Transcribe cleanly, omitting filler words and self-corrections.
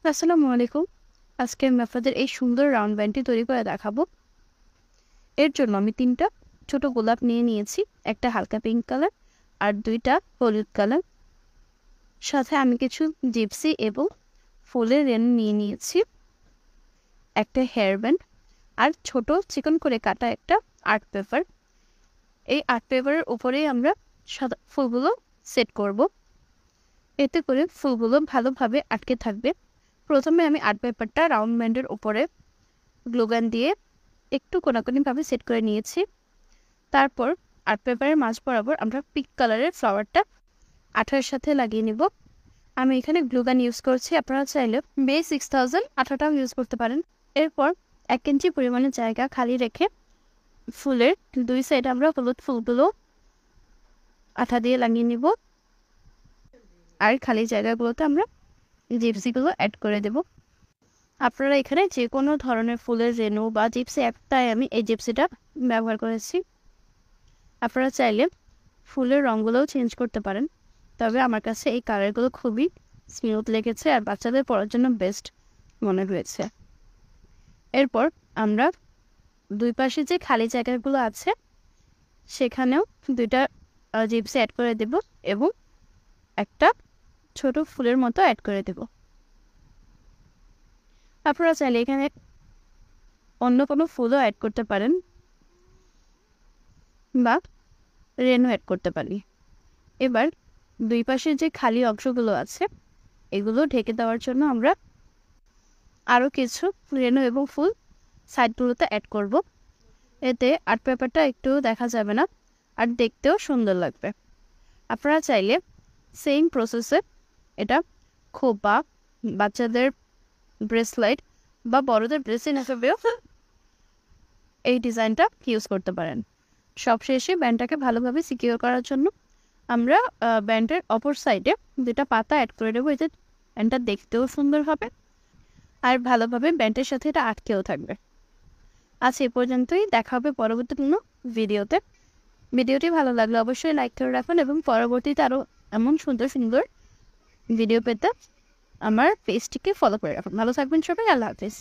আসসালামু আলাইকুম। আজকে আমি আপনাদের এই সুন্দর রাউন্ড ব্যান্ডটি তৈরি করে দেখাবো। এর জন্য আমি ৩টা ছোট গোলাপ নিয়ে নিয়েছি, একটা হালকা পিঙ্ক কালার আর 2টা হলুদ কালার। সাথে আমি কিছু জিপসি এবং ফুলের রেন নিয়ে নিয়েছি, একটা হেয়ার ব্যান্ড আর ছোট চিকন করে কাটা একটা আর্ট পেপার। এই আর্ট পেপারের উপরেই আমরা সাদা ফুলগুলো সেট করব, এতে করে ফুলগুলো ভালোভাবে আটকে থাকবে। প্রথমে আমি আর্ট পেপারটা রাউন্ড ব্যান্ডের উপরে গ্লুগান দিয়ে একটু কোনাকুনিভাবে সেট করে নিয়েছি। তারপর আর্ট পেপারের মাঝ বরাবর আমরা পিঙ্ক কালারের ফ্লাওয়ারটা আঠার সাথে লাগিয়ে নিব। আমি এখানে গ্লুগান ইউজ করছি, আপনারা চাইলে BA6000 আঠাটাও ইউজ করতে পারেন। এরপর 1 ইঞ্চি পরিমাণে জায়গা খালি রেখে ফুলের 2 সাইডে আমরা হলুদ ফুলগুলো আঠা দিয়ে লাগিয়ে নিব, আর খালি জায়গাগুলোতে আমরা জিপসিগুলো অ্যাড করে দেব। আপনারা এখানে যে কোনো ধরনের ফুলের রেনু বা জিপসি, একটাই আমি এই জিপসিটা ব্যবহার করেছি। আপনারা চাইলে ফুলের রঙগুলোও চেঞ্জ করতে পারেন, তবে আমার কাছে এই কালারগুলো খুবই স্মুথ লেগেছে আর বাচ্চাদের পরার জন্য বেস্ট মনে হয়েছে। এরপর আমরা দুই পাশে যে খালি জায়গাগুলো আছে সেখানেও 2টা জিপসি অ্যাড করে দেব এবং একটা ছোট ফুলের মতো অ্যাড করে দেব। আপনারা চাইলে এখানে অন্য কোনো ফুলও অ্যাড করতে পারেন বা রেনও অ্যাড করতে পারি। এবার দুই পাশে যে খালি অংশগুলো আছে এগুলো ঢেকে দেওয়ার জন্য আমরা আরও কিছু রেনু এবং ফুল সাইডগুলোতে অ্যাড করব। এতে আর্ট পেপারটা একটু দেখা যাবে না আর দেখতেও সুন্দর লাগবে। আপনারা চাইলে সেম প্রসেসে এটা খোপা, বাচ্চাদের ব্রেসলেট বা বড়দের ব্রেসলেট হিসেবেও এই ডিজাইনটা ইউজ করতে পারেন। সবশেষে ব্যান্ডটাকে ভালোভাবে সিকিউর করার জন্য আমরা ব্যান্ডের অপর সাইডে 2টা পাতা অ্যাড করে দেবো, এতে ব্যান্ডটা দেখতেও সুন্দর হবে আর ভালোভাবে ব্যান্ডের সাথে এটা আটকেও থাকবে। আজ এ পর্যন্তই, দেখা হবে পরবর্তী কোনো ভিডিওতে। ভিডিওটি ভালো লাগলে অবশ্যই লাইক করে রাখুন এবং পরবর্তীতে আরও এমন সুন্দর সুন্দর ভিডিও পেতে আমার পেজটিকে ফলো করে রাখুন। ভালো থাকবেন সবাই, আল্লাহ হাফিজ।